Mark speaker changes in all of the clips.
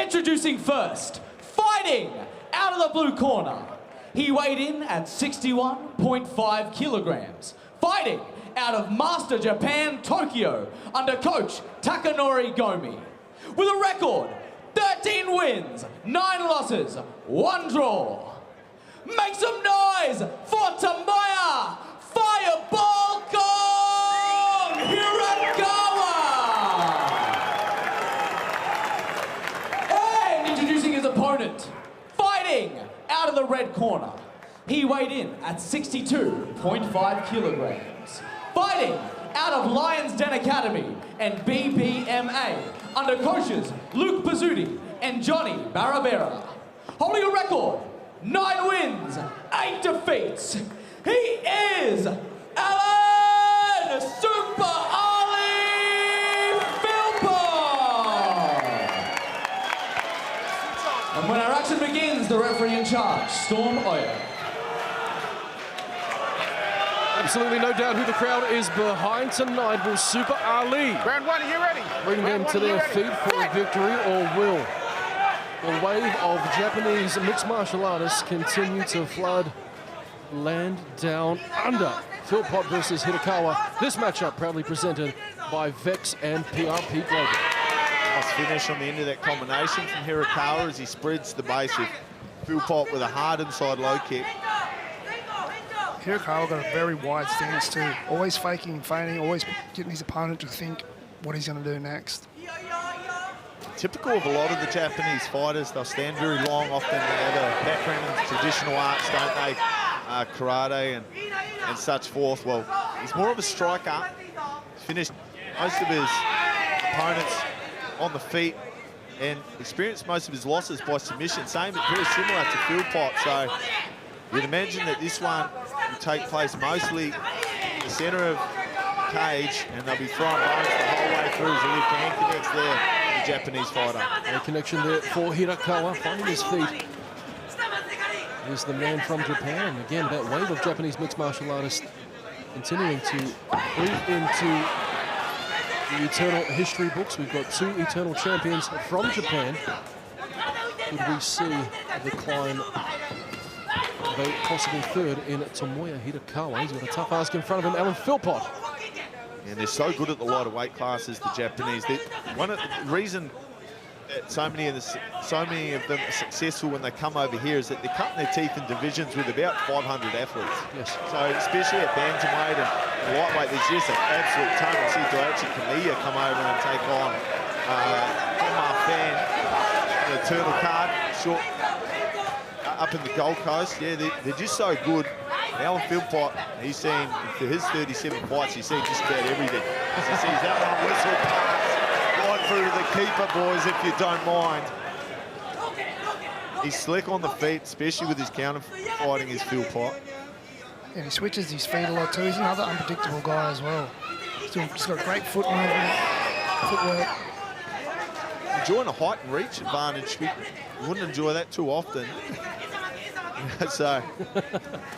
Speaker 1: Introducing first, fighting out of the blue corner. He weighed in at 61.5 kilograms. Fighting out of Master Japan, Tokyo, under coach Takanori Gomi. With a record, 13 wins, 9 losses, 1 draw. Make some noise for Tomoya Fireball Gong Hirakawa! And introducing his opponent, fighting out of the red corner. He weighed in at 62.5 kilograms. Fighting out of Lions Den Academy and BBMA under coaches Luke Pizzuti and Johnny Barabera. Holding a record, 9 wins, 8 defeats. He is Alan Super Philpott! And when our action begins, the referee in charge, Storm Oya.
Speaker 2: Absolutely no doubt who the crowd is behind tonight. Will Super Ali
Speaker 3: Round 1, are you ready?
Speaker 2: bring them to their feet for a victory, or will the wave of Japanese mixed martial artists continue to flood land down under? Philpott versus Hirakawa. This matchup proudly presented by Vex and PRP Global.
Speaker 3: Nice finish on the end of that combination from Hirakawa as he spreads the base with Philpott with a hard inside low kick.
Speaker 4: Hirakawa got a very wide stance too. Always faking and feigning, always getting his opponent to think what he's going to do next.
Speaker 3: Typical of a lot of the Japanese fighters, they'll stand very long. Often they have a background in traditional arts, don't they? Karate and such forth. Well, he's more of a striker. Finished most of his opponents on the feet and experienced most of his losses by submission. Same, but very similar to Philpott. So you'd imagine that this one will take place mostly in the centre of cage, and they'll be throwing bones the whole way through as the left hand connects there, the Japanese fighter.
Speaker 2: A connection there for Hirakawa, finding his feet. Is the man from Japan. And again, that wave of Japanese mixed martial artists continuing to move into the eternal history books. We've got 2 eternal champions from Japan. Could we see a decline of a possible third in Tomoya Hirakawa? He's got a tough ask in front of him, Alan Philpott.
Speaker 3: And they're so good at the lighter weight classes, the Japanese. One of the reason that so many of them are successful when they come over here is that they're cutting their teeth in divisions with about 500 athletes.
Speaker 2: Yes.
Speaker 3: So especially at bantamweight and lightweight, there's just an absolute ton. I see Daichi Kamiya come over and take on Omar Fan, the Eternal card, short up in the Gold Coast. Yeah, they're just so good. Alan Philpott, he's seen, for his 37 fights, he's seen just about everything. He sees that one whistle pass right through to the keeper, boys, if you don't mind. He's slick on the feet, especially with his counter fighting his Philpott.
Speaker 4: And he switches his feet a lot too. He's another unpredictable guy as well. He's got great foot movement, footwork.
Speaker 3: Enjoying a height and reach advantage. We wouldn't enjoy that too often. So,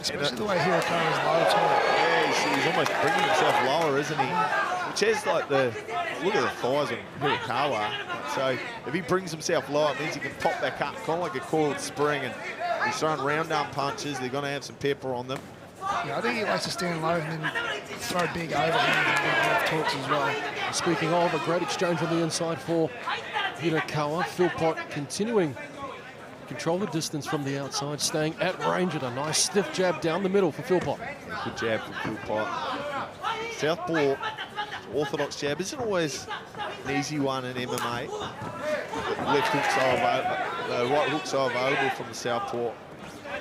Speaker 4: especially the way Hirakawa is low too.
Speaker 3: Yeah, he's almost bringing himself lower, isn't he? Which has like look at the thighs on Hirakawa. So if he brings himself low, it means he can pop back up, kind of like a coiled spring, and he's throwing round arm punches. They're going to have some pepper on them.
Speaker 4: Yeah, I think he likes to stand low and then throw big overhands and big left hooks as well.
Speaker 2: Speaking of, a great exchange on the inside for Hirakawa. Philpott continuing control the distance from the outside, staying at range at a nice stiff jab down the middle for Philpott.
Speaker 3: Good jab for Philpott. Southpaw, orthodox jab, isn't always an easy one in MMA. The left hooks are available, the right hooks are available from the southpaw.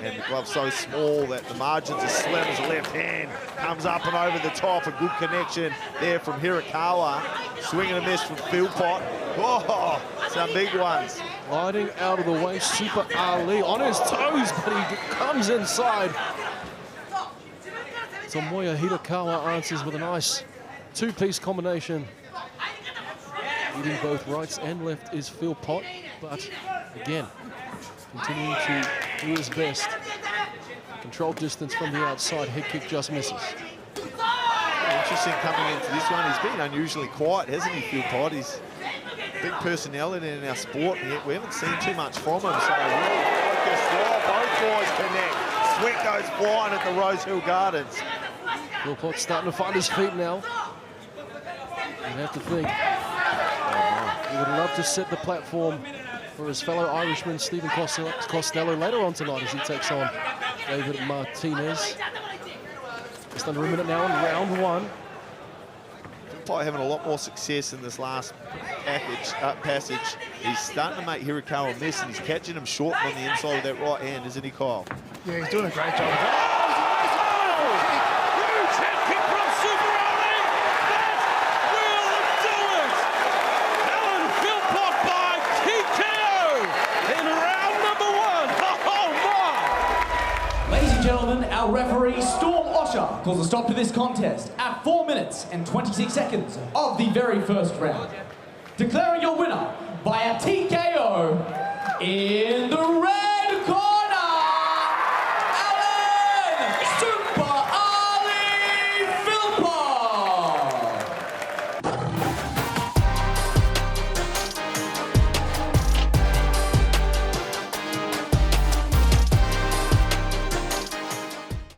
Speaker 3: And the glove's so small that the margins are slim as the left hand comes up and over the top. A good connection there from Hirakawa. Swing and a miss from Philpott. Oh, some big ones.
Speaker 2: Gliding out of the way, Super Ali on his toes, but he comes inside. Tomoya Hirakawa answers with a nice 2-piece combination. Eating both rights and left is Philpott, but again, continuing to do his best. Control distance from the outside, head kick just misses.
Speaker 3: Interesting coming into this one. He's been unusually quiet, hasn't he, Philpott? big personality in our sport, and yet we haven't seen too much from him. So really focused. Both boys connect. Sweat goes flying at the Rose Hill Gardens.
Speaker 2: Philpott's starting to find his feet now. You have to think. He would love to set the platform for his fellow Irishman, Stephen Costello, later on tonight as he takes on David Martinez. Just under a minute now in round one.
Speaker 3: Philpott having a lot more success in this last passage. He's starting to make Hirakawa miss, and he's catching him short on the inside of that right hand, isn't he, Kyle?
Speaker 4: Yeah, he's doing a great job.
Speaker 1: Gentlemen, our referee Storm Osher calls a stop to this contest at 4 minutes and 26 seconds of the very first round. Declaring your winner by a TKO is